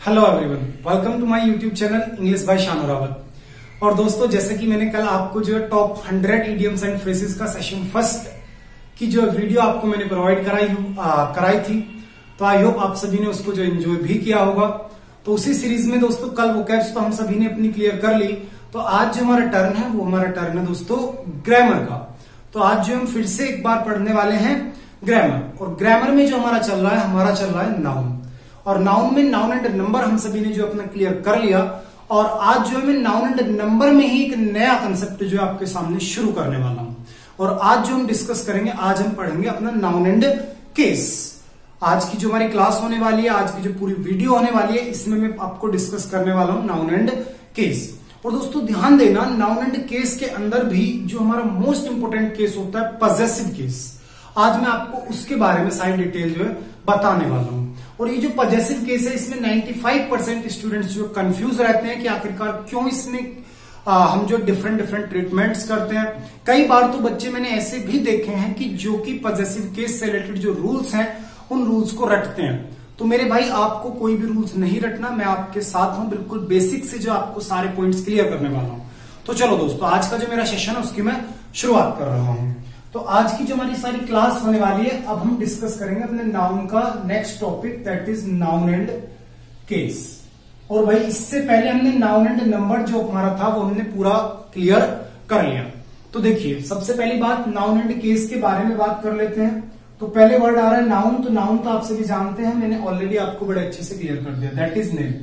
Hello everyone, welcome to my YouTube channel English by Shanu Rawat. और दोस्तों, जैसे कि मैंने कल आपको जो है टॉप 100 इडियम्स एंड फ्रेजेस का सेशन फर्स्ट की जो वीडियो आपको मैंने प्रोवाइड कराई थी, तो आई होप आप सभी ने उसको जो एंजॉय भी किया होगा। तो उसी सीरीज में दोस्तों कल वोकैब्स तो हम सभी ने अपनी क्लियर कर ली। तो आज जो हमारा टर्न है वो हमारा टर्न है दोस्तों ग्रामर का। तो आज जो हम फिर से एक बार पढ़ने वाले हैं ग्रामर। और ग्रामर में जो हमारा चल रहा है नाउन। और नाउन में नाउन एंड नंबर हम सभी ने जो अपना क्लियर कर लिया। और आज जो है मैं नाउन एंड नंबर में ही एक नया कंसेप्ट जो है आपके सामने शुरू करने वाला हूं। और आज जो हम डिस्कस करेंगे, आज हम पढ़ेंगे अपना नाउन एंड केस। आज की जो हमारी क्लास होने वाली है, आज की जो पूरी वीडियो होने वाली है, इसमें मैं आपको डिस्कस करने वाला हूं नाउन एंड केस। और दोस्तों ध्यान देना, नाउन एंड केस के अंदर भी जो हमारा मोस्ट इंपोर्टेंट केस होता है पजेसिव केस। आज मैं आपको उसके बारे में सारी डिटेल जो है बताने वाला हूं। और ये जो पजेसिव केस है, इसमें 95% स्टूडेंट्स जो कंफ्यूज रहते हैं कि आखिरकार क्यों इसमें हम जो डिफरेंट ट्रीटमेंट्स करते हैं। कई बार तो बच्चे मैंने ऐसे भी देखे हैं कि जो कि पजेसिव केस से रिलेटेड जो रूल्स हैं उन रूल्स को रटते हैं। तो मेरे भाई, आपको कोई भी रूल्स नहीं रटना, मैं आपके साथ हूं, बिल्कुल बेसिक से जो आपको सारे पॉइंट्स क्लियर करने वाला हूं। तो चलो दोस्तों, आज का जो मेरा सेशन है उसकी मैं शुरुआत कर रहा हूं। तो आज की जो हमारी सारी क्लास होने वाली है, अब हम डिस्कस करेंगे अपने नाउन का next topic, that is noun and case. और भाई, इससे पहले हमने नाउन एंड नंबर जो हमारा था वो हमने पूरा क्लियर कर लिया। तो देखिए, सबसे पहली बात नाउन एंड केस के बारे में बात कर लेते हैं। तो पहले वर्ड आ रहा है नाउन। तो नाउन तो आप सभी जानते हैं, मैंने ऑलरेडी आपको बड़े अच्छे से क्लियर कर दिया, दैट इज नेम।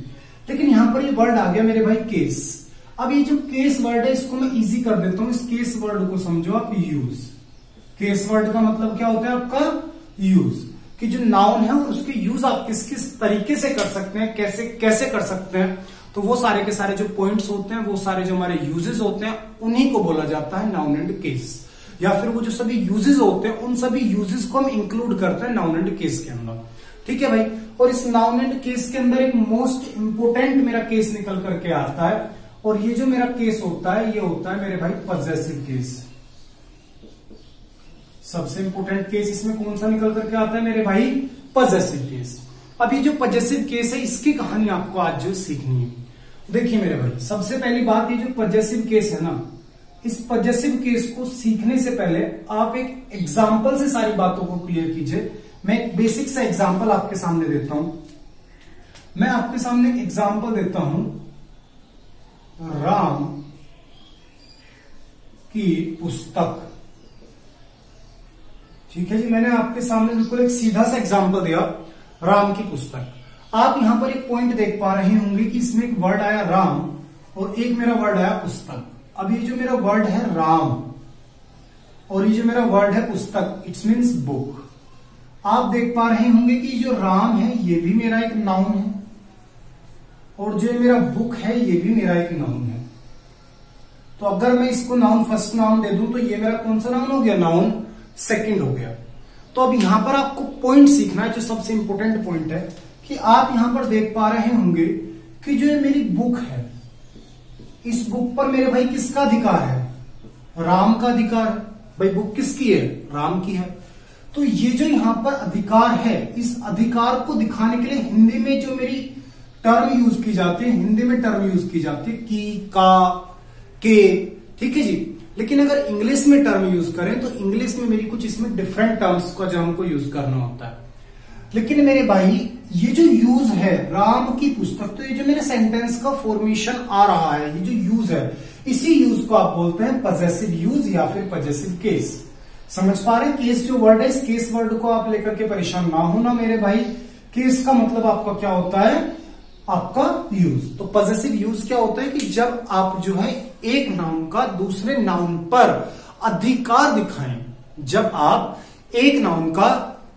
लेकिन यहां पर ये वर्ड आ गया मेरे भाई केस। अब ये जो केस वर्ड है इसको मैं इजी कर देता हूं। इस केस वर्ड को समझो आप यूज। केस वर्ड का मतलब क्या होता है आपका? यूज। कि जो नाउन है उसके यूज आप किस किस तरीके से कर सकते हैं, कैसे कर सकते हैं। तो वो सारे के सारे जो पॉइंट्स होते हैं, वो सारे जो हमारे यूजेस होते हैं, उन्हीं को बोला जाता है नाउन एंड केस। या फिर वो जो सभी यूजेस होते हैं, उन सभी यूजेस को हम इंक्लूड करते हैं नाउन एंड केस के अंदर। ठीक है भाई। और इस नाउन एंड केस के अंदर एक मोस्ट इंपोर्टेंट मेरा केस निकल करके आता है। और ये जो मेरा केस होता है, ये होता है मेरे भाई पजेसिव केस। सबसे इंपोर्टेंट केस इसमें कौन सा निकल करके आता है मेरे भाई? Possessive case. अब ये जो पजेसिव केस है, इसकी कहानी आपको आज जो सीखनी है। देखिए मेरे भाई, सबसे पहली बात, ये जो पजेसिव केस है ना, इस पजेसिव केस को सीखने से पहले आप एक एग्जाम्पल से सारी बातों को क्लियर कीजिए। मैं एक बेसिक सा एग्जाम्पल आपके सामने देता हूं। मैं आपके सामने एक एग्जाम्पल देता हूं, राम की पुस्तक। ठीक है जी, मैंने आपके सामने बिल्कुल एक सीधा सा एग्जाम्पल दिया, राम की पुस्तक। आप यहां पर एक पॉइंट देख पा रहे होंगे कि इसमें एक वर्ड आया राम और एक मेरा वर्ड आया पुस्तक। अब ये जो मेरा वर्ड है राम और ये जो मेरा वर्ड है पुस्तक, इट्स मीन्स बुक। आप देख पा रहे होंगे कि जो राम है ये भी मेरा एक नाउन है और जो मेरा बुक है ये भी मेरा एक नाउन है। तो अगर मैं इसको नाउन फर्स्ट नाउन दे दूं तो ये मेरा कौन सा नाउन हो गया? नाउन सेकंड हो गया। तो अब यहां पर आपको पॉइंट सीखना है, जो सबसे इंपोर्टेंट पॉइंट है कि आप यहां पर देख पा रहे होंगे कि जो ये मेरी बुक है, इस बुक पर मेरे भाई किसका अधिकार है? राम का अधिकार है। भाई बुक किसकी है? राम की है। तो ये जो यहां पर अधिकार है, इस अधिकार को दिखाने के लिए हिंदी में जो मेरी टर्म यूज की जाती है, हिंदी में टर्म यूज की जाती है की, का, के। ठीक है जी। लेकिन अगर इंग्लिश में टर्म यूज करें तो इंग्लिश में मेरी कुछ इसमें डिफरेंट टर्म्स का जो हमको यूज करना होता है। लेकिन मेरे भाई, ये जो यूज है राम की पुस्तक, तो ये जो मेरे सेंटेंस का फॉर्मेशन आ रहा है, ये जो यूज है, इसी यूज को आप बोलते हैं पजेसिव यूज या फिर पजेसिव केस। समझ पा रहे हैं? केस जो वर्ड है, इस केस वर्ड को आप लेकर के परेशान ना होना मेरे भाई। केस का मतलब आपका क्या होता है? आपका यूज। तो पजेसिव यूज क्या होता है कि जब आप जो है एक नाउन का दूसरे नाउन पर अधिकार दिखाएं। जब आप एक नाउन का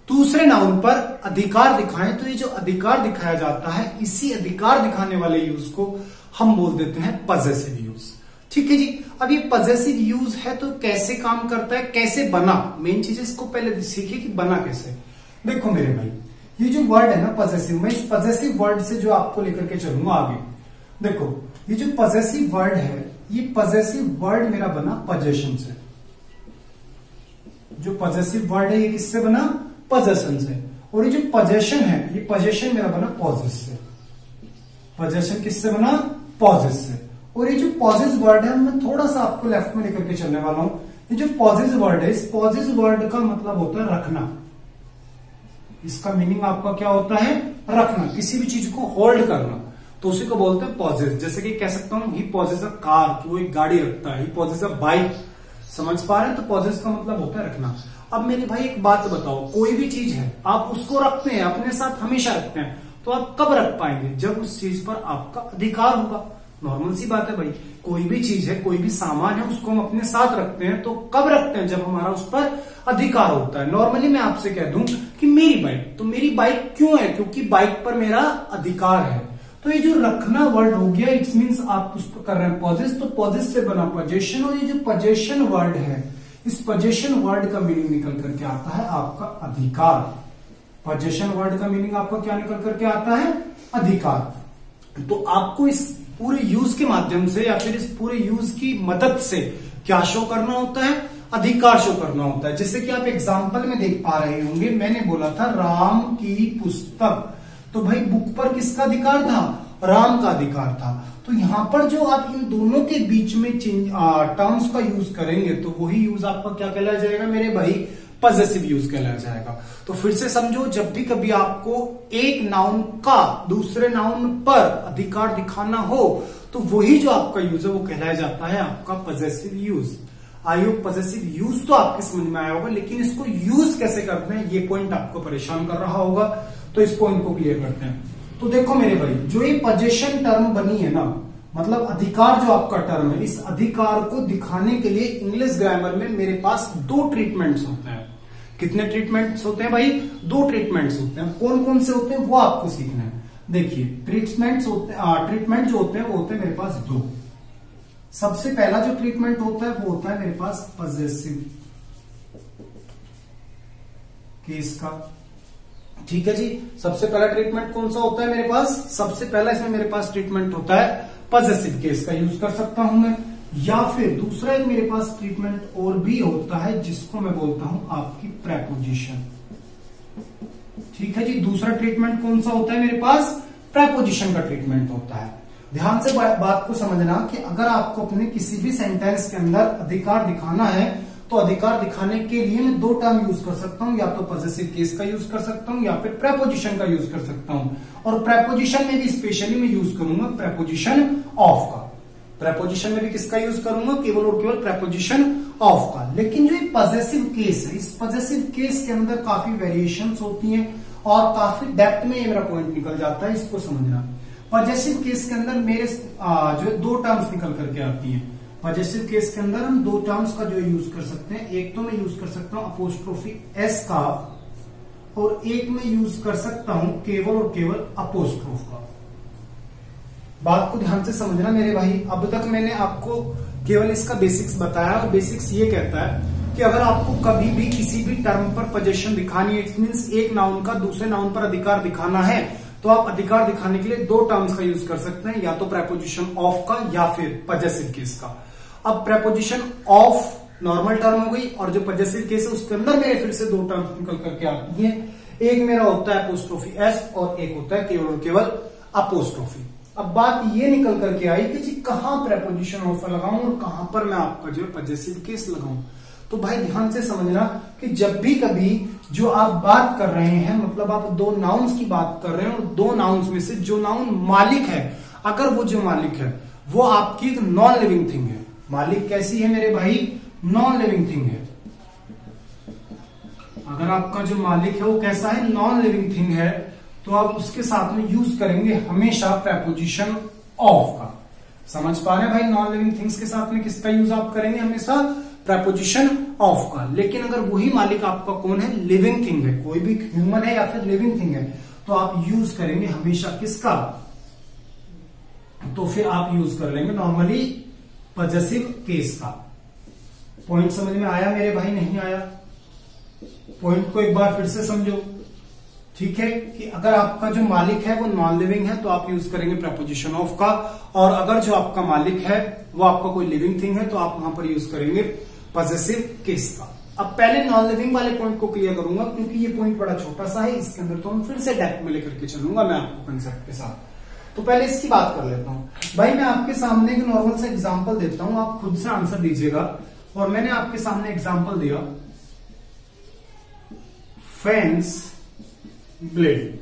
दूसरे नाउन पर अधिकार दिखाएं, तो ये जो अधिकार दिखाया जाता है, इसी अधिकार दिखाने वाले यूज को हम बोल देते हैं पजेसिव यूज। ठीक है जी। अब ये पजेसिव यूज है तो कैसे काम करता है, कैसे बना, मेन चीज इसको पहले सीखिए कि बना कैसे। देखो मेरे भाई, ये जो वर्ड है ना पजेसिव, मैं इस पजेसिव वर्ड से जो आपको लेकर के चलूंगा आगे। देखो, ये जो पजेसिव वर्ड है, ये पजेसिव वर्ड मेरा बना पजेशन से। जो पजेसिव वर्ड है ये किससे बना? पजेशन से। और ये जो पजेशन है, ये पजेशन मेरा बना पॉजेस से। पोजेशन किससे बना, पॉजेस से। और ये जो पॉजेस वर्ड है मैं थोड़ा सा आपको लेफ्ट में लेकर के चलने वाला हूं। ये जो पॉजेस वर्ड है, इस पॉजेस वर्ड का मतलब होता है रखना। इसका मीनिंग आपका क्या होता है, रखना, किसी भी चीज को होल्ड करना, तो उसी को बोलते हैं पॉजेस। जैसे कि कह सकता हूं ही पॉजेस अ कार, कि वो एक गाड़ी रखता है, ही पॉजेस अ बाइक, समझ पा रहे हैं। तो पॉजेस का मतलब होता है रखना। अब मेरे भाई एक बात बताओ, कोई भी चीज है आप उसको रखते हैं, अपने साथ हमेशा रखते हैं, तो आप कब रख पाएंगे, जब उस चीज पर आपका अधिकार होगा। नॉर्मल सी बात है भाई, कोई भी चीज है, कोई भी सामान है, उसको हम अपने साथ रखते हैं, तो कब रखते हैं, जब हमारा उस पर अधिकार होता है। नॉर्मली मैं आपसे कह दूं कि मेरी बाइक, तो मेरी बाइक क्यों है, क्योंकि बाइक पर मेरा अधिकार है। तो ये जो रखना वर्ड हो गया, इट्स मीन्स आप उस पर कर रहे हैं पॉजेस, तो पॉजेस से बना पोजेशन। और ये जो पोजेशन वर्ड है, इस पोजेशन वर्ड का मीनिंग निकल करके आता है आपका अधिकार। पोजेशन वर्ड का मीनिंग आपका क्या निकल करके आता है, अधिकार। तो आपको इस पूरे यूज के माध्यम से या फिर इस पूरे यूज की मदद से क्या शो करना होता है, अधिकार शो करना होता है। जैसे कि आप एग्जाम्पल में देख पा रहे होंगे, मैंने बोला था राम की पुस्तक, तो भाई बुक पर किसका अधिकार था, राम का अधिकार था। तो यहां पर जो आप इन दोनों के बीच में टर्म्स का यूज करेंगे, तो वही यूज आपका क्या कहलाया जाएगा मेरे भाई, पॉजेसिव यूज कहलाया जाएगा। तो फिर से समझो, जब भी कभी आपको एक नाउन का दूसरे नाउन पर अधिकार दिखाना हो, तो वही जो आपका यूज है वो कहलाया जाता है आपका possessive use. I hope possessive use तो आपके समझ में आया होगा, लेकिन इसको यूज कैसे करते हैं ये पॉइंट आपको परेशान कर रहा होगा, तो इस पॉइंट को क्लियर करते हैं। तो देखो मेरे भाई, जो ये पोजेशन टर्म बनी है ना, मतलब अधिकार जो आपका टर्म है, इस अधिकार को दिखाने के लिए इंग्लिश ग्रामर में मेरे पास दो ट्रीटमेंट्स होते हैं। कितने ट्रीटमेंट्स होते हैं भाई, दो ट्रीटमेंट्स होते हैं। कौन कौन से होते हैं वो आपको सीखना है। देखिए ट्रीटमेंट जो होते हैं वो होते हैं मेरे पास दो। सबसे पहला जो ट्रीटमेंट होता है वो होता है मेरे पास पॉजेसिव केस का। ठीक है जी, सबसे पहला ट्रीटमेंट कौन सा होता है मेरे पास, सबसे पहला इसमें मेरे पास ट्रीटमेंट होता है पॉजेसिव केस का यूज कर सकता हूं मैं। या फिर दूसरा एक मेरे पास ट्रीटमेंट और भी होता है जिसको मैं बोलता हूं आपकी प्रेपोजिशन। ठीक है जी, दूसरा ट्रीटमेंट कौन सा होता है मेरे पास, प्रेपोजिशन का ट्रीटमेंट होता है। ध्यान से बात को समझना कि अगर आपको अपने किसी भी सेंटेंस के अंदर अधिकार दिखाना है, तो अधिकार दिखाने के लिए मैं दो टर्म यूज कर सकता हूं, या तो पॉजेसिव केस का यूज कर सकता हूं या फिर प्रेपोजिशन का यूज कर सकता हूं। और प्रेपोजिशन में भी स्पेशली मैं यूज करूंगा प्रेपोजिशन ऑफ का। प्रेपोजिशन में भी किसका यूज करूंगा, केवल और केवल प्रेपोजिशन ऑफ का। लेकिन जो ये पॉजेसिव केस है, इस पॉजेसिव केस के अंदर काफी वेरिएशंस होती हैं और काफी डेप्थ में ये मेरा पॉइंट निकल जाता है, इसको समझना। पॉजेसिव केस के अंदर मेरे जो दो टर्म्स निकल करके आती हैं। पॉजेसिव केस के अंदर हम दो टर्म्स का जो यूज कर सकते हैं, एक तो मैं यूज कर सकता हूं अपोस्ट्रोफी एस का, और एक मैं यूज कर सकता हूं केवल और केवल अपोस्ट्रोफ का। बात को ध्यान से समझना मेरे भाई। अब तक मैंने आपको केवल इसका बेसिक्स बताया, और बेसिक्स ये कहता है कि अगर आपको कभी भी किसी भी टर्म पर पोजीशन दिखानी है, इट मींस एक नाउन का दूसरे नाउन पर अधिकार दिखाना है, तो आप अधिकार दिखाने के लिए दो टर्म्स का यूज कर सकते हैं, या तो प्रेपोजिशन ऑफ का या फिर पॉजेसिव केस का। अब प्रेपोजिशन ऑफ नॉर्मल टर्म हो गई, और जो पॉजेसिव केस है उसके अंदर मेरे फिर से दो टर्म्स निकल करके आती हैं। एक मेरा होता है अपोस्ट्रोफी एस और एक होता है केवल और केवल अपोस्ट्रोफी। अब बात ये निकल करके आई कि जी कहां प्रेपोजिशन ऑफ लगाऊं और कहां पर मैं आपका जो है पॉजेसिव केस लगाऊं। तो भाई ध्यान से समझना कि जब भी कभी जो आप बात कर रहे हैं, मतलब आप दो नाउन्स की बात कर रहे हैं, और दो नाउन्स में से जो नाउन मालिक है, अगर वो जो मालिक है वो आपकी एक नॉन लिविंग थिंग है। मालिक कैसी है मेरे भाई, नॉन लिविंग थिंग है। अगर आपका जो मालिक है वो कैसा है, नॉन लिविंग थिंग है, तो आप उसके साथ में यूज करेंगे हमेशा प्रेपोजिशन ऑफ का। समझ पा रहे हैं भाई, नॉन लिविंग थिंग्स के साथ में किसका यूज आप करेंगे, हमेशा प्रेपोजिशन ऑफ का। लेकिन अगर वही मालिक आपका कौन है, लिविंग थिंग है, कोई भी ह्यूमन है या फिर लिविंग थिंग है, तो आप यूज करेंगे हमेशा किसका, तो फिर आप यूज कर लेंगे नॉर्मली पॉजेसिव केस का। पॉइंट समझ में आया मेरे भाई, नहीं आया? पॉइंट को एक बार फिर से समझो। ठीक है कि अगर आपका जो मालिक है वो नॉन लिविंग है, तो आप यूज करेंगे प्रेपोजिशन ऑफ का, और अगर जो आपका मालिक है वो आपका कोई लिविंग थिंग है, तो आप वहां पर यूज करेंगे पॉजेसिव केस का। अब पहले नॉन लिविंग वाले पॉइंट को क्लियर करूंगा, क्योंकि ये पॉइंट बड़ा छोटा सा है, इसके अंदर तो हम फिर से डेप्थ में लेकर के चलूंगा मैं आपको कंसेप्ट के साथ। तो पहले इसकी बात कर लेता हूं। भाई मैं आपके सामने एक नॉर्मल सा एग्जांपल देता हूं, आप खुद से आंसर दीजिएगा। और मैंने आपके सामने एग्जांपल दिया फैंस ब्लेड।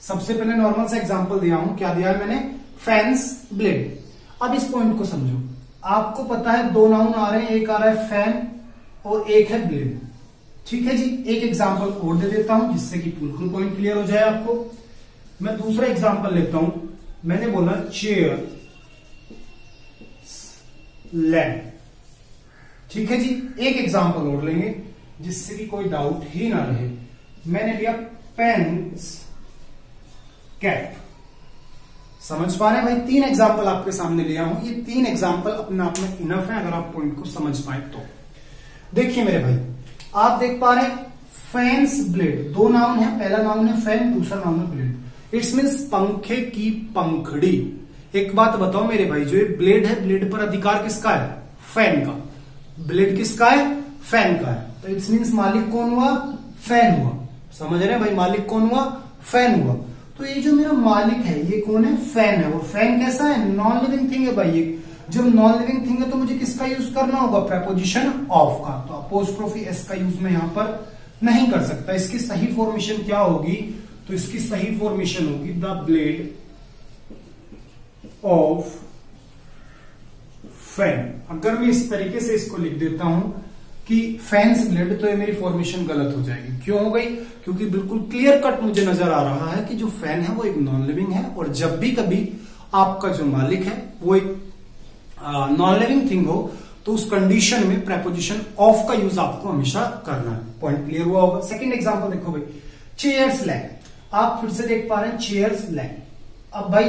सबसे पहले नॉर्मल सा एग्जांपल दिया हूं, क्या दिया है मैंने, फैंस ब्लेड। अब इस पॉइंट को समझो, आपको पता है दो नाउन आ रहे हैं, एक आ रहा है फैन और एक है ब्लेड। ठीक है जी, एक एग्जांपल और दे देता हूं जिससे कि बिल्कुल पॉइंट क्लियर हो जाए आपको। मैं दूसरा एग्जांपल लेता हूं, मैंने बोला चेयर लैंप। ठीक है जी, एक एग्जांपल और लेंगे जिससे कि कोई डाउट ही ना रहे। मैंने लिया पेन्स कैप। समझ पा रहे हैं भाई, 3 एग्जांपल आपके सामने लिया हूं, ये 3 एग्जांपल अपने आप में इनफ है अगर आप पॉइंट को समझ पाए तो। देखिए मेरे भाई, आप देख पा रहे हैं फैंस ब्लेड, 2 नाउन है, पहला नाउन है फैन, दूसरा नाउन है ब्लेड। इट्स मीन्स पंखे की पंखड़ी। एक बात बताओ मेरे भाई, जो ये ब्लेड है, ब्लेड पर अधिकार किसका है, फैन का। ब्लेड किसका है, फैन का है। तो इट्स मीन्स मालिक कौन हुआ, फैन हुआ। समझ रहे हैं भाई, मालिक कौन हुआ, फैन हुआ। तो ये जो मेरा मालिक है ये कौन है, फैन है। और फैन कैसा है, नॉन लिविंग थिंग है भाई। ये जब नॉन लिविंग थिंग है तो मुझे किसका यूज करना होगा, प्रेपोजिशन ऑफ का। तो अपोस्ट्रोफी एस का यूज मैं यहां पर नहीं कर सकता। इसकी सही फॉर्मेशन क्या होगी, तो इसकी सही फॉर्मेशन होगी द ब्लेड ऑफ फैन। अगर मैं इस तरीके से इसको लिख देता हूं कि फैंस ब्लेड, तो ये मेरी फॉर्मेशन गलत हो जाएगी। क्यों हो गई, क्योंकि बिल्कुल क्लियर कट मुझे नजर आ रहा है कि जो फैन है वो एक नॉन लिविंग है। और जब भी कभी आपका जो मालिक है वो एक नॉन लिविंग थिंग हो तो उस कंडीशन में प्रेपोजिशन ऑफ का यूज आपको हमेशा करना है। पॉइंट क्लियर हुआ होगा। सेकंड एग्जांपल देखो भाई, चेयर्स लैग। आप फिर से देख पा रहे हैं चेयर्स लैग। अब भाई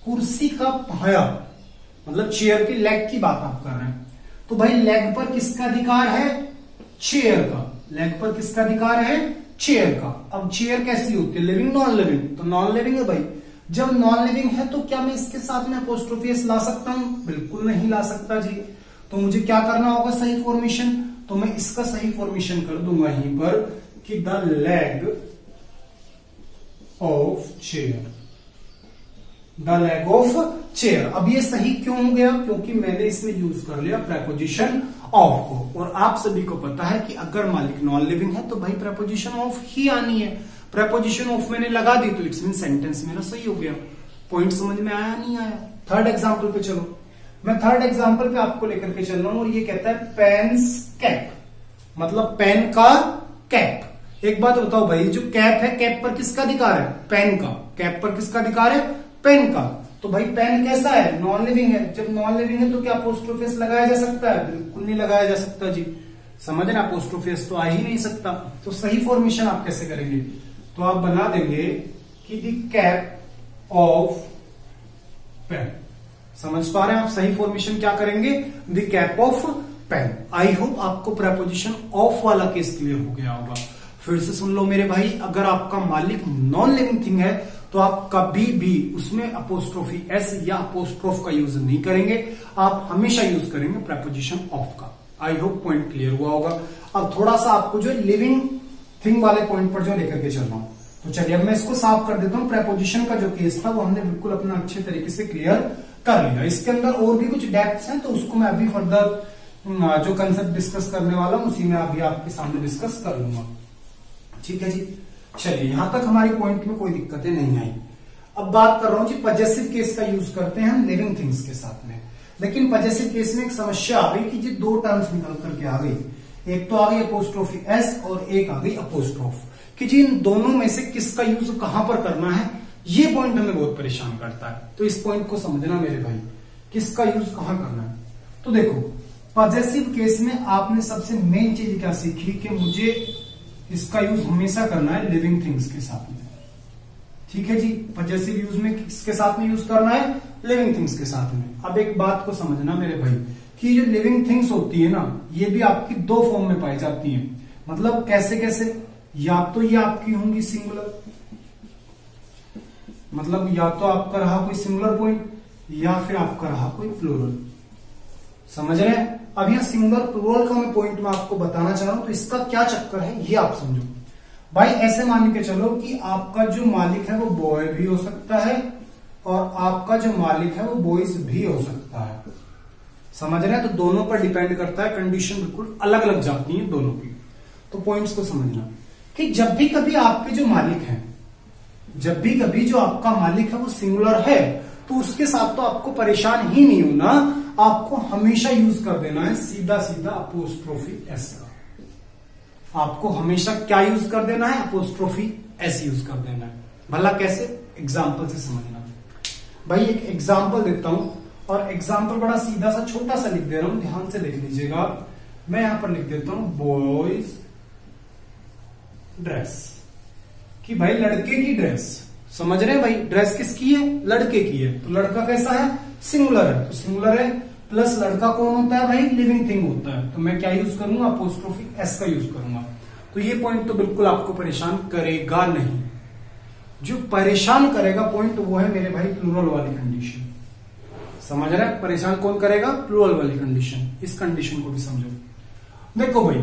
कुर्सी का पाया, मतलब चेयर की लेग की बात आप कर रहे हैं, तो भाई लेग पर किसका अधिकार है, चेयर का। लेग पर किसका अधिकार है, चेयर का। अब चेयर कैसी होती है, लिविंग नॉन लिविंग, तो नॉन लिविंग है भाई। जब नॉन लिविंग है तो क्या मैं इसके साथ में अपोस्ट्रोफी एस ला सकता हूं, बिल्कुल नहीं ला सकता जी। तो मुझे क्या करना होगा, सही फॉर्मेशन। तो मैं इसका सही फॉर्मेशन कर दूंगा यहीं पर कि the leg of chair, the leg of chair. अब ये सही क्यों हो गया, क्योंकि मैंने इसमें यूज कर लिया प्रेपोजिशन ऑफ को। और आप सभी को पता है कि अगर मालिक नॉन लिविंग है तो भाई प्रेपोजिशन ऑफ ही आनी है। प्रेपोजिशन ऑफ मैंने लगा दी तो इट्स मीन सेंटेंस मेरा सही हो गया। पॉइंट समझ में आया नहीं आया। थर्ड एग्जाम्पल पे चलो, मैं थर्ड एग्जाम्पल पे आपको लेकर के चल रहा हूं और ये कहता है पेन्स कैप, मतलब पेन का कैप। एक बात बताओ भाई, जो कैप है, कैप पर किसका अधिकार है, पेन का। कैप पर किसका अधिकार है, पेन का। तो भाई पेन कैसा है, नॉन लिविंग है। जब नॉन लिविंग है तो क्या अपोस्ट्रोफी एस लगाया जा सकता है, बिल्कुल नहीं लगाया जा सकता जी। समझ ना, अपोस्ट्रोफी एस तो आ ही नहीं सकता। तो सही फॉर्मेशन आप कैसे करेंगे, तो आप बना देंगे कि द कैप ऑफ पेन। समझ पा रहे हैं आप, सही फॉर्मेशन क्या करेंगे, the cap of pen. I hope आपको प्रेपोजिशन ऑफ वाला केस क्लियर हो गया होगा। फिर से सुन लो मेरे भाई, अगर आपका मालिक नॉन लिविंग थिंग है तो आप कभी भी उसमें अपोस्ट्रोफी एस या अपोस्ट्रोफ का यूज नहीं करेंगे, आप हमेशा यूज करेंगे प्रेपोजिशन ऑफ का। आई होप पॉइंट क्लियर हुआ होगा। अब थोड़ा सा आपको जो लिविंग थिंग वाले पॉइंट पर जो लेकर के चल रहा हूं, तो चलिए अब मैं इसको साफ कर देता हूं। प्रेपोजिशन का जो केस था वो हमने बिल्कुल अपना अच्छे तरीके से क्लियर कर लिया। इसके अंदर और भी कुछ डेप्थ्स हैं तो उसको मैं अभी फर्दर जो कंसेप्ट डिस्कस करने वाला हूं उसी में अभी आपके सामने डिस्कस कर लूंगा। ठीक है जी, चलिए यहां तक हमारी पॉइंट में कोई दिक्कतें नहीं आई। अब बात कर रहा हूं जी, पजेसिव केस का यूज करते हैं हम लिविंग थिंग्स के साथ में। लेकिन पजेसिव केस में एक समस्या आ गई कि जी 2 टर्म्स निकल करके आ गई। एक तो आ गई अपोस्ट्रोफी एस और एक आ गई अपोस्ट्रोफ, कि जी इन दोनों में से किसका यूज कहां पर करना है, ये पॉइंट हमें बहुत परेशान करता है। तो इस पॉइंट को समझना मेरे भाई, किसका यूज कहां करना है। तो देखो पजेसिव केस में आपने सबसे मेन चीज क्या सीखी कि मुझे इसका यूज हमेशा करना है लिविंग थिंग्स के साथ में। ठीक है जी, पजेसिव यूज में किसके साथ में यूज करना है, लिविंग थिंग्स के साथ में। अब एक बात को समझना मेरे भाई कि जो लिविंग थिंग्स होती है ना, ये भी आपकी 2 फॉर्म में पाई जाती हैं। मतलब कैसे कैसे, या तो ये आपकी होंगी सिंगुलर, मतलब या तो आपका रहा कोई सिंगुलर पॉइंट या फिर आपका रहा कोई प्लूरल। समझ रहे हैं। अब यह सिंगुलर प्लूरल का मैं पॉइंट में आपको बताना चाह रहा हूं, तो इसका क्या चक्कर है ये आप समझो भाई। ऐसे मान के चलो कि आपका जो मालिक है वो बॉय भी हो सकता है और आपका जो मालिक है वो बॉयज भी हो सकता है। समझ रहे हैं? तो दोनों पर डिपेंड करता है, कंडीशन बिल्कुल अलग अलग जाती है दोनों की। तो पॉइंट्स को समझना कि जब भी कभी आपके जो मालिक हैं, जब भी कभी जो आपका मालिक है वो सिंगुलर है, तो उसके साथ तो आपको परेशान ही नहीं होना, आपको हमेशा यूज कर देना है सीधा सीधा अपोस्ट्रोफी एस का। आपको हमेशा क्या यूज कर देना है? अपोस्ट्रोफी एस यूज कर देना है। भला कैसे? एग्जाम्पल से समझना। भाई एक एग्जाम्पल देता हूं, और एग्जाम्पल बड़ा सीधा सा छोटा सा लिख दे रहा हूं, ध्यान से देख लीजिएगा। मैं यहां पर लिख देता हूं बॉयज ड्रेस, कि भाई लड़के की ड्रेस। समझ रहे हैं भाई? ड्रेस किसकी है? लड़के की है। तो लड़का कैसा है? सिंगुलर है। तो सिंगुलर है प्लस लड़का कौन होता है भाई? लिविंग थिंग होता है। तो मैं क्या यूज करूंगा? अपोस्ट्रोफी एस का यूज करूंगा। तो ये पॉइंट तो बिल्कुल आपको परेशान करेगा नहीं। जो परेशान करेगा पॉइंट वो है मेरे भाई प्लूरल वाली कंडीशन। समझ रहे हैं? परेशान कौन करेगा? प्लूरल वाली कंडीशन। इस कंडीशन को भी समझो। देखो भाई,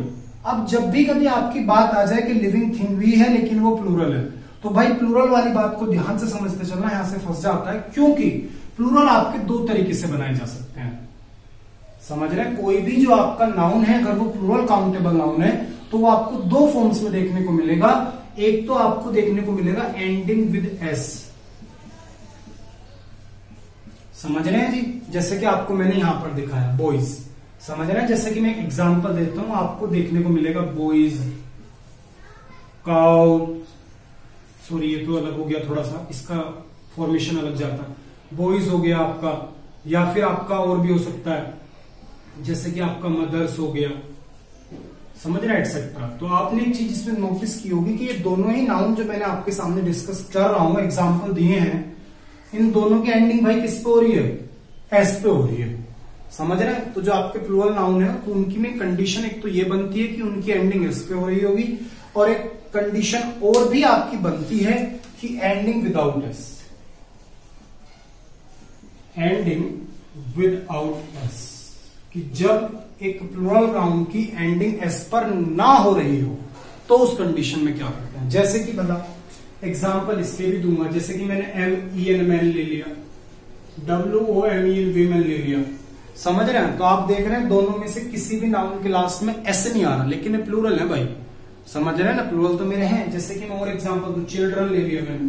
अब जब भी कभी आपकी बात आ जाए कि लिविंग थिंग भी है लेकिन वो प्लूरल है, तो भाई प्लूरल वाली बात को ध्यान से समझते चलना, यहां से फंस जाता है। क्योंकि प्लूरल आपके दो तरीके से बनाए जा सकते हैं। समझ रहे हैं? कोई भी जो आपका नाउन है, अगर वो प्लूरल काउंटेबल नाउन है, तो वो आपको दो फॉर्म्स में देखने को मिलेगा। एक तो आपको देखने को मिलेगा एंडिंग विद एस। समझ रहे हैं जी? जैसे कि आपको मैंने यहां पर दिखाया बॉयज। समझ रहे हैं? जैसे कि मैं एग्जांपल देता हूं, आपको देखने को मिलेगा बॉयज काउ। सॉरी, ये तो अलग हो गया थोड़ा सा, इसका फॉर्मेशन अलग जाता है। बॉयज हो गया आपका, या फिर आपका और भी हो सकता है, जैसे कि आपका मदर्स हो गया। समझ रहे हैं? एटसेट्रा। तो आपने एक चीज इसमें नोटिस की होगी कि ये दोनों ही नाउन जो मैंने आपके सामने डिस्कस कर रहा हूं, एग्जाम्पल दिए हैं, इन दोनों की एंडिंग भाई किस पे हो रही है? एस पे हो रही है। समझ रहे हैं? तो जो आपके प्लूरल नाउन है, तो उनकी में कंडीशन एक तो ये बनती है कि उनकी एंडिंग एस पे हो रही होगी, और एक कंडीशन और भी आपकी बनती है कि ending without S. Ending without S, कि जब एक प्लूरल नाउन की एंडिंग एस पर ना हो रही हो, तो उस कंडीशन में क्या करते हैं? जैसे कि बता एग्जाम्पल इसके भी दूंगा। जैसे कि मैंने MEN मैन ले लिया, WOMEN वीमेन ले लिया। समझ रहे हैं? तो आप देख रहे हैं दोनों में से किसी भी नाउन के लास्ट में एस नहीं आ रहा, लेकिन ये प्लूरल है भाई। समझ रहे हैं ना? प्लूरल तो मेरे हैं। जैसे कि मैं और एग्जाम्पल दूं, चिल्ड्रन ले लिया मैंने।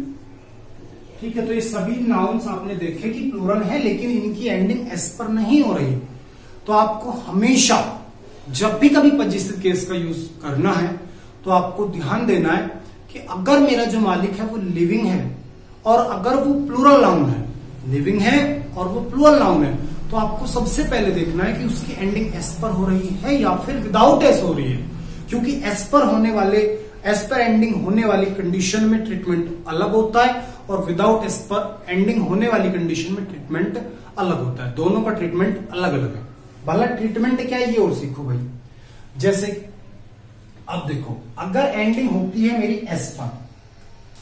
ठीक है? तो ये सभी नाउन्स आपने देखे कि प्लूरल है, लेकिन इनकी एंडिंग एस पर नहीं हो रही। तो आपको हमेशा जब भी कभी पॉजिटिव केस का यूज करना है, तो आपको ध्यान देना है कि अगर मेरा जो मालिक है वो लिविंग है, और अगर वो प्लूरल नाउन है, लिविंग है और वो प्लूरल नाउन है, तो आपको सबसे पहले देखना है कि उसकी एंडिंग एस पर हो रही है या फिर विदाउट एस हो रही है। क्योंकि एस पर एंडिंग होने वाली कंडीशन में ट्रीटमेंट अलग होता है, और विदाउट एस पर एंडिंग होने वाली कंडीशन में ट्रीटमेंट अलग होता है। दोनों का ट्रीटमेंट अलग अलग है। भला ट्रीटमेंट क्या है ये और सीखो भाई। जैसे अब देखो, अगर एंडिंग होती है मेरी एस पर,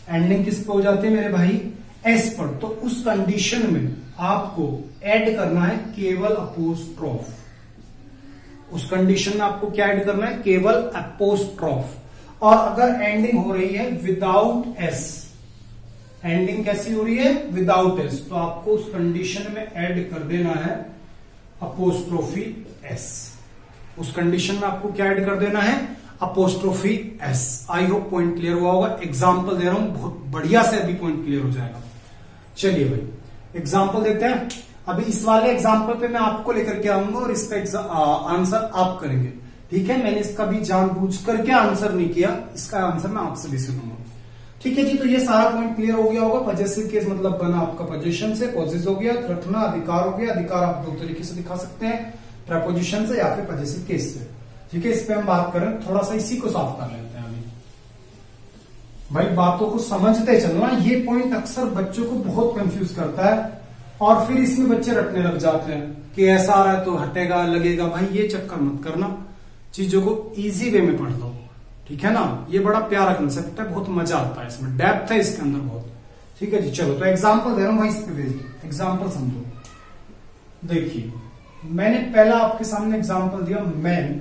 एंडिंग किस पे हो जाती है मेरे भाई? एस पर, तो उस कंडीशन में आपको ऐड करना है केवल अपोस्ट्रोफ। उस कंडीशन में आपको क्या ऐड करना है? केवल अपोस्ट्रोफ। और अगर एंडिंग हो रही है विदाउट एस, एंडिंग कैसी हो रही है? विदाउट एस, तो आपको उस कंडीशन में ऐड कर देना है अपोस्ट्रोफी एस। उस कंडीशन में आपको क्या ऐड कर देना है? Apostrophe S. I hope point clear हुआ होगा। एग्जाम्पल दे रहा हूं, बहुत बढ़िया से अभी पॉइंट क्लियर हो जाएगा। चलिए भाई एग्जाम्पल देते हैं। अभी इस वाले एग्जाम्पल पे मैं आपको लेकर के आऊंगा और इसका आंसर आप करेंगे। ठीक है? मैंने इसका भी जानबूझ करके आंसर नहीं किया, इसका आंसर मैं आपसे भी सुनूंगा। ठीक है जी? तो ये सारा पॉइंट क्लियर हो गया होगा। पॉजेसिव केस मतलब बना आपका पोजीशन से, पॉजेस हो गया, रखना अधिकार हो गया। अधिकार आप दो तरीके से दिखा सकते हैं, प्रपोजिशन से या फिर पॉजेसिव केस से। ठीक है? इस पे हम बात करें, थोड़ा सा इसी को साफ कर लेते हैं अभी। भाई बातों को समझते चलना, ये पॉइंट अक्सर बच्चों को बहुत कंफ्यूज करता है, और फिर इसमें बच्चे रटने लग जाते हैं कि ऐसा आ रहा है तो हटेगा लगेगा। भाई ये चक्कर मत करना, चीजों को इजी वे में पढ़ लो। ठीक है ना? ये बड़ा प्यारा कंसेप्ट है, बहुत मजा आता है इसमें, डेप्थ है इसके अंदर बहुत। ठीक है जी? चलो तो एग्जाम्पल दे रहा हूं भाई, इस पे एग्जाम्पल समझो। देखिए मैंने पहला आपके सामने एग्जाम्पल दिया मैन,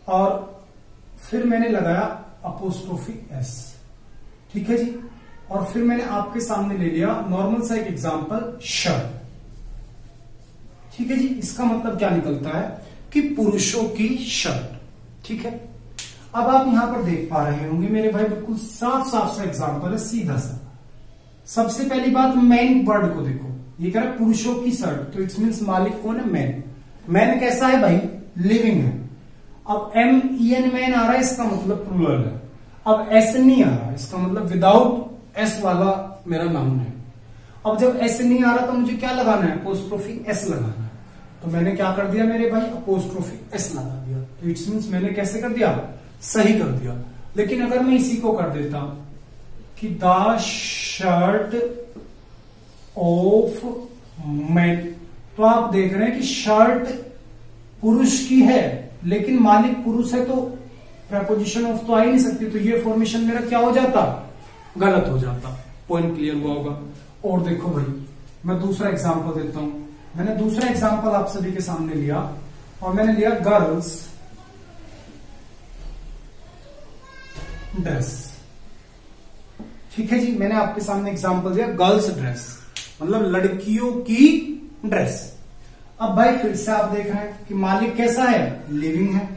और फिर मैंने लगाया अपोस्ट्रोफी एस। ठीक है जी? और फिर मैंने आपके सामने ले लिया नॉर्मल सा एक एग्जाम्पल शर्ट। ठीक है जी, इसका मतलब क्या निकलता है कि पुरुषों की शर्ट। ठीक है, अब आप यहां पर देख पा रहे होंगे मेरे भाई, बिल्कुल साफ साफ सा एग्जाम्पल है, सीधा सा। सबसे पहली बात, मैन वर्ड को देखो, ये कह रहा है पुरुषों की शर्ट, तो इट्स मीन्स मालिक कौन है? मैन। मैन कैसा है भाई? लिविंग है। अब MEN मैन आ रहा है, इसका मतलब प्लूरल है। अब S नहीं आ रहा, इसका मतलब विदाउट S वाला मेरा नाउन है। अब जब S नहीं आ रहा तो मुझे क्या लगाना है? अपोस्ट्रोफी S लगाना है। तो मैंने क्या कर दिया मेरे भाई? अपोस्ट्रोफी S लगा दिया। तो इट्स मीन्स मैंने कैसे कर दिया? सही कर दिया। लेकिन अगर मैं इसी को कर देता कि द शर्ट ऑफ मैन, तो आप देख रहे हैं कि शर्ट पुरुष की है लेकिन मालिक पुरुष है, तो प्रपोजिशन ऑफ तो आ ही नहीं सकती, तो ये फॉर्मेशन मेरा क्या हो जाता? गलत हो जाता। पॉइंट क्लियर हुआ होगा। और देखो भाई, मैं दूसरा एग्जांपल देता हूं। मैंने दूसरा एग्जांपल आप सभी के सामने लिया और मैंने लिया गर्ल्स ड्रेस। ठीक है जी, मैंने आपके सामने एग्जांपल दिया गर्ल्स ड्रेस, मतलब लड़कियों की ड्रेस। अब भाई फिर से आप देख रहे हैं कि मालिक कैसा है? लिविंग है,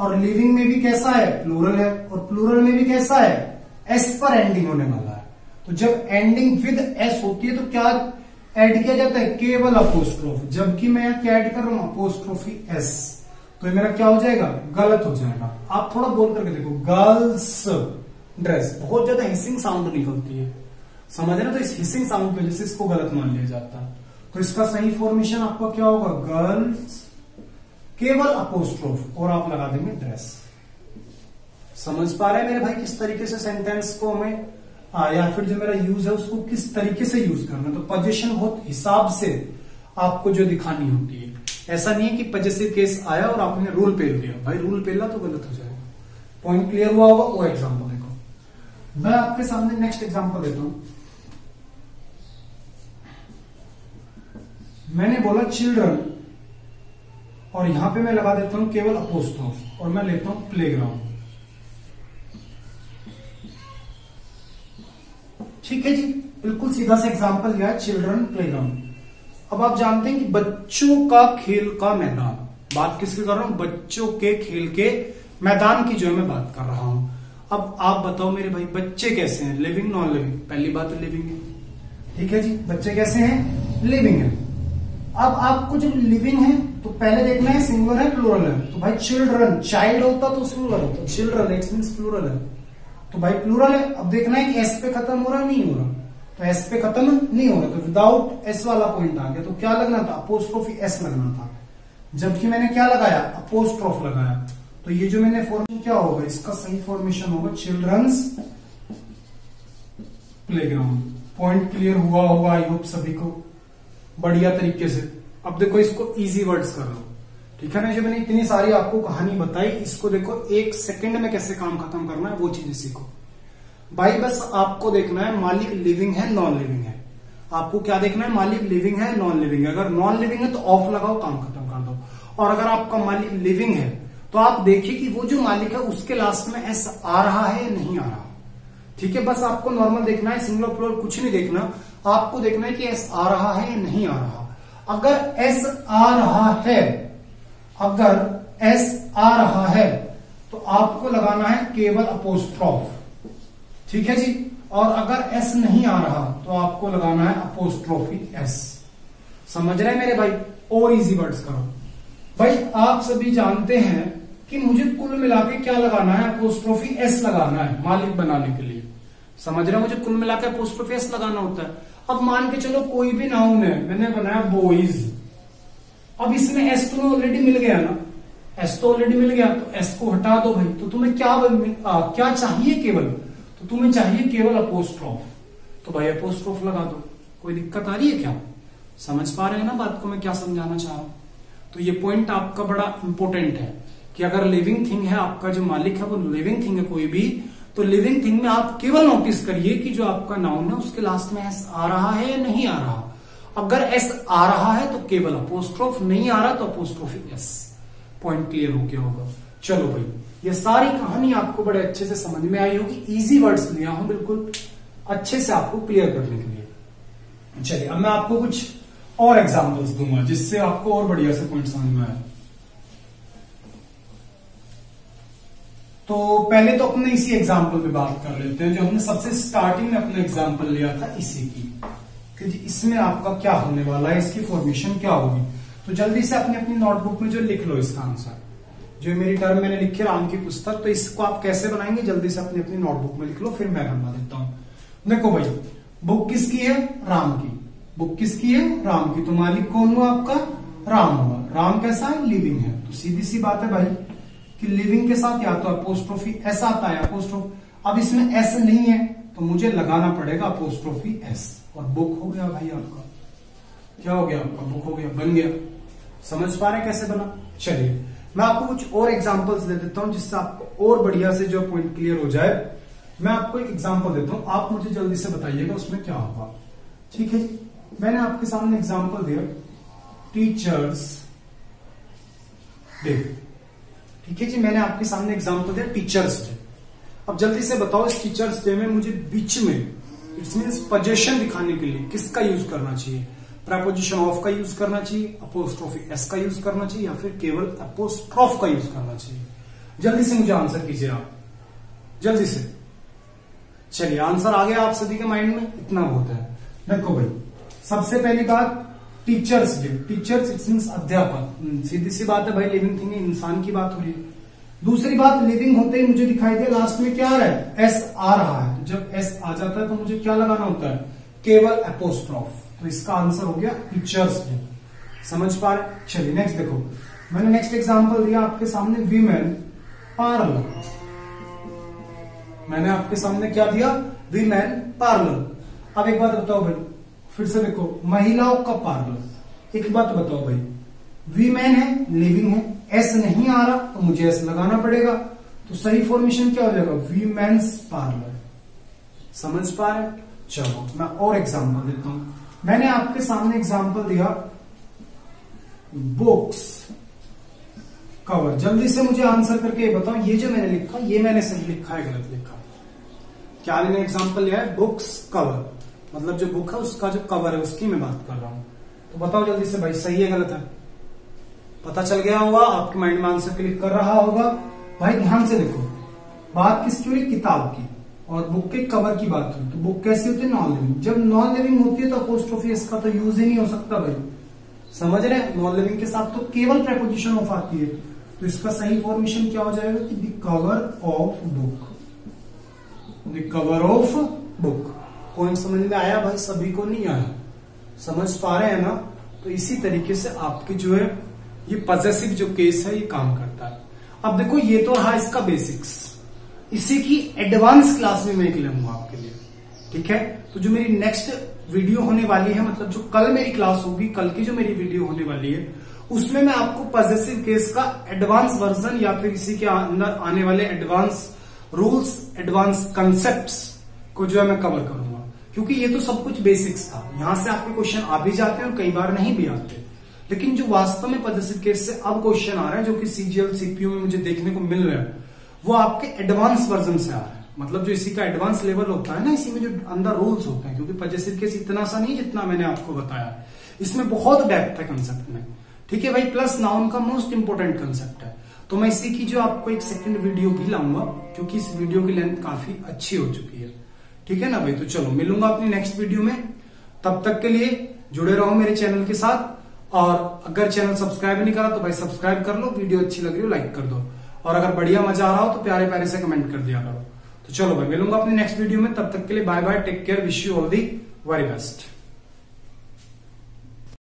और लिविंग में भी कैसा है? प्लूरल है, और प्लूरल में भी कैसा है? एस पर एंडिंग होने वाला है। तो जब एंडिंग विद एस होती है तो क्या ऐड किया जाता है? केवल अपोस्ट्रोफ। जबकि मैं यहां क्या ऐड कर रहा हूं? अपोस्ट्रोफी एस, तो ये मेरा क्या हो जाएगा? गलत हो जाएगा। आप थोड़ा बोल करके देखो, गर्ल्स ड्रेस, बहुत ज्यादा हिसिंग साउंड निकलती है, समझ रहे ना? तो इस हिसिंग साउंड की वजह से इसको गलत मान लिया जाता है। तो इसका सही फॉर्मेशन आपका क्या होगा? गर्ल्स केवल अपोस्ट्रोफ, और आप लगा देंगे ड्रेस। समझ पा रहे हैं मेरे भाई किस तरीके से सेंटेंस को हमें या फिर जो मेरा यूज है उसको किस तरीके से यूज करना? तो पोजीशन बहुत हिसाब से आपको जो दिखानी होती है। ऐसा नहीं है कि पजेसिव केस आया और आपने रूल पेल दिया। भाई रूल पेला तो गलत हो जाएगा। पॉइंट क्लियर हुआ होगा? वो एग्जाम्पल देखो, मैं आपके सामने नेक्स्ट एग्जाम्पल देता हूं। मैंने बोला चिल्ड्रन, और यहां पे मैं लगा देता हूं केवल अपोस्ट्रोफ, और मैं लेता हूं प्लेग्राउंड। ठीक है जी, बिल्कुल सीधा सा एग्जांपल लिया है, चिल्ड्रन प्लेग्राउंड। अब आप जानते हैं कि बच्चों का खेल का मैदान, बात किसकी कर रहा हूं? बच्चों के खेल के मैदान की जो है मैं बात कर रहा हूं। अब आप बताओ मेरे भाई, बच्चे कैसे हैं? Living non living? पहली बात तो लिविंग है। ठीक है जी, बच्चे कैसे हैं? लिविंग है। अब आपको जब लिविंग है तो पहले देखना है सिंगुलर है प्लूरल है। तो भाई चिल्ड्रन, चाइल्ड होता तो सिंगुलर होता, चिल्ड्रन इट मींस प्लूरल है, तो भाई प्लूरल है। अब देखना है कि एस पे खत्म हो रहा नहीं हो रहा, तो एस पे खत्म नहीं हो रहा, तो विदाउट एस वाला पॉइंट आ गया। तो क्या लगना था? अपोस्ट्रोफी एस लगना था, जबकि मैंने क्या लगाया? अपोस्ट्रोफ लगाया। तो ये जो मैंने फॉर्मेशन क्या होगा? इसका सही फॉर्मेशन होगा चिल्ड्रंस प्लेग्राउंड। पॉइंट क्लियर हुआ होगा आई होप सभी को बढ़िया तरीके से। अब देखो इसको इजी वर्ड्स कर लो। ठीक है ना, जो मैंने इतनी सारी आपको कहानी बताई, इसको देखो एक सेकंड में कैसे काम खत्म करना है वो चीजें सीखो। भाई बस आपको देखना है मालिक लिविंग है नॉन लिविंग है। आपको क्या देखना है? मालिक लिविंग है नॉन लिविंग है। अगर नॉन लिविंग है तो ऑफ लगाओ, काम खत्म कर दो। और अगर आपका मालिक लिविंग है तो आप देखिए कि वो जो मालिक है उसके लास्ट में एस आ रहा है या नहीं आ रहा। ठीक है, बस आपको नॉर्मल देखना है, सिंगुलर प्लूरल कुछ नहीं देखना। आपको देखना है कि एस आ रहा है या नहीं आ रहा। अगर एस आ रहा है, अगर एस आ रहा है तो आपको लगाना है केवल अपोस्ट्रोफ। ठीक है जी, और अगर एस नहीं आ रहा तो आपको लगाना है अपोस्ट्रोफी एस। समझ रहे हैं मेरे भाई? और इजी वर्ड्स करो। भाई आप सभी जानते हैं कि मुझे कुल मिला के क्या लगाना है? अपोस्ट्रोफी एस लगाना है मालिक बनाने के लिए। समझ रहे हैं? मुझे कुल मिला के अपोस्ट्रोफी एस लगाना होता है। अब मान के चलो कोई भी नाउन है, मैंने बनाया बॉयज, अब इसमें एस तो ऑलरेडी मिल गया ना, एस तो ऑलरेडी मिल गया, तो एस को हटा दो भाई। तो तुम्हें क्या चाहिए? केवल, तो तुम्हें चाहिए केवल अपोस्ट्रोफ, तो भाई अपोस्ट्रोफ लगा दो। कोई दिक्कत आ रही है क्या? समझ पा रहे हैं ना बात को मैं क्या समझाना चाह रहा हूं? तो ये पॉइंट आपका बड़ा इंपॉर्टेंट है कि अगर लिविंग थिंग है, आपका जो मालिक है वो लिविंग थिंग है कोई भी, तो लिविंग थिंग में आप केवल नोटिस करिए कि जो आपका नाउन है उसके लास्ट में एस आ रहा है या नहीं आ रहा। अगर एस आ रहा है तो केवल अपोस्ट्रोफ, नहीं आ रहा तो अपोस्ट्रोफी एस। पॉइंट क्लियर हो गया होगा? चलो भाई, ये सारी कहानी आपको बड़े अच्छे से समझ में आई होगी। इजी वर्ड्स लिया हूं बिल्कुल, अच्छे से आपको क्लियर करने के लिए। चलिए अब मैं आपको कुछ और एग्जांपल्स दूंगा जिससे आपको और बढ़िया से पॉइंट समझ में आए। तो पहले तो अपने इसी एग्जांपल पे बात कर लेते हैं जो हमने सबसे स्टार्टिंग में अपना एग्जांपल लिया था इसी की, कि इसमें आपका क्या होने वाला है, इसकी फॉर्मेशन क्या होगी। तो जल्दी से अपनी अपनी नोटबुक में जो लिख लो इसका आंसर, जो मेरी टर्म मैंने लिखी है राम की पुस्तक, तो इसको आप कैसे बनाएंगे जल्दी से अपनी अपनी नोटबुक में लिख लो, फिर मैं बना देता हूं। देखो भाई, बुक किसकी है? राम की। बुक किसकी है? राम की। तो मालिक कौन हुआ आपका? राम हुआ। राम कैसा है? लिविंग है। तो सीधी सी बात है भाई कि लिविंग के साथ या तो अपोस्ट्रोफी एस आता है, अपोस्ट्रोफी। अब इसमें एस नहीं है तो मुझे लगाना पड़ेगा अपोस्ट्रोफी एस, और बुक हो गया भाई आपका। क्या हो गया आपका? बुक हो गया, बन गया। समझ पा रहे हैं कैसे बना? चलिए मैं आपको कुछ और एग्जांपल्स दे देता हूं जिससे आपको और बढ़िया से जो पॉइंट क्लियर हो जाए। मैं आपको एक एग्जांपल देता हूं, आप मुझे जल्दी से बताइएगा उसमें क्या होगा। ठीक है जी, मैंने आपके सामने एग्जांपल दिया टीचर्स डे। ठीक है जी, मैंने आपके सामने एग्जांपल दिया टीचर्स डे। अब जल्दी से बताओ इस टीचर्स डे में मुझे बीच में इट्स मीन्स पोजीशन दिखाने के लिए किसका यूज करना चाहिए? प्रेपोजिशन ऑफ का यूज करना चाहिए, अपोस्ट्रोफी एस का यूज करना चाहिए, या फिर केवल अपोस्ट्रोफ का यूज करना चाहिए? जल्दी से मुझे आंसर कीजिए आप, जल्दी से। चलिए आंसर आ गया आप सभी के माइंड में, इतना होता है। देखो भाई, सबसे पहली बात teachers day. Teachers it's means अध्यापक, सीधी सी बात है भाई, लिविंग थिंग है, इंसान की बात हो रही है। दूसरी बात, लिविंग होते ही मुझे दिखाई दे लास्ट में क्या आ रहा है? एस आ रहा है। तो जब एस आ जाता है तो मुझे क्या लगाना होता है? केवल अपोस्ट्रोफ। तो इसका आंसर हो गया टीचर्स डे। समझ पा रहे? चलिए नेक्स्ट देखो, मैंने नेक्स्ट एग्जांपल दिया आपके सामने वीमेन पार्लर। मैंने आपके सामने क्या दिया? Women parlour. अब एक बात बताओ भाई, फिर से देखो, महिलाओं का पार्लर। एक बात बताओ भाई, वीमेन है, लिविंग है, एस नहीं आ रहा तो मुझे एस लगाना पड़ेगा। तो सही फॉर्मेशन क्या हो जाएगा? Women's parlour. समझ पा रहे? चलो मैं और एग्जांपल देता हूं। मैंने आपके सामने एग्जांपल दिया बुक्स कवर। जल्दी से मुझे आंसर करके बताओ, ये जो मैंने लिखा ये मैंने सही लिखा है गलत लिखा? क्या मैंने एग्जांपल लिया है? बुक्स कवर, मतलब जो बुक है उसका जो कवर है उसकी मैं बात कर रहा हूं। तो बताओ जल्दी से भाई, सही है गलत है? पता चल गया होगा, आपके माइंड में आंसर क्लिक कर रहा होगा। भाई ध्यान से देखो, बात किसकी हो रही? किताब की, और बुक के कवर की बात हुई। तो बुक कैसी होती है? Non living. जब नॉन लिविंग होती है तो अपोस्ट्रोफी इसका तो यूज ही नहीं हो सकता भाई। समझ रहे हैं? नॉन लिविंग के साथ तो केवल प्रेपोजिशन ऑफ आती है। तो इसका सही फॉर्मेशन क्या हो जाएगा कि the cover of book. The cover of book. Point समझ में आया भाई? सभी को नहीं आया? समझ पा रहे हैं ना? तो इसी तरीके से आपकी जो है ये पॉजेसिव जो केस है ये काम करता है। अब देखो, ये तो रहा इसका बेसिक्स, इसी की एडवांस क्लास में मैं एक लूंगा आपके लिए। ठीक है, तो जो मेरी नेक्स्ट वीडियो होने वाली है, मतलब जो कल मेरी क्लास होगी, कल की जो मेरी वीडियो होने वाली है, उसमें मैं आपको पॉजेसिव केस का एडवांस वर्जन या फिर इसी के अंदर आने वाले एडवांस रूल्स, एडवांस कंसेप्ट्स को जो है मैं कवर करूंगा। क्योंकि ये तो सब कुछ बेसिक्स था, यहां से आपके क्वेश्चन आ भी जाते हैं और कई बार नहीं भी आते। लेकिन जो वास्तव में पॉजेसिव केस से अब क्वेश्चन आ रहे हैं, जो कि सीजीएल सीपीयू में मुझे देखने को मिल रहा है, वो आपके एडवांस वर्जन से आ रहा है। मतलब जो इसी का एडवांस लेवल होता है ना, इसी में जो अंदर रूल्स होते हैं, क्योंकि पॉजेसिव केस इतना सा नहीं जितना मैंने आपको बताया, इसमें बहुत डेप्थ है कंसेप्ट में। ठीक है भाई, प्लस नाउन का मोस्ट इंपोर्टेंट कंसेप्ट है। तो मैं इसी की जो आपको एक सेकंड वीडियो भी लाऊंगा, क्योंकि इस वीडियो की लेंथ काफी अच्छी हो चुकी है। ठीक है ना भाई? तो चलो मिलूंगा अपनी नेक्स्ट वीडियो में, तब तक के लिए जुड़े रहो मेरे चैनल के साथ। और अगर चैनल सब्सक्राइब नहीं करा तो भाई सब्सक्राइब कर लो, वीडियो अच्छी लग रही हो लाइक कर दो, और अगर बढ़िया मजा आ रहा हो तो प्यारे प्यारे से कमेंट कर दिया करो। तो चलो भाई मिलूंगा अपनी नेक्स्ट वीडियो में, तब तक के लिए bye bye, take care, wish you all the very best.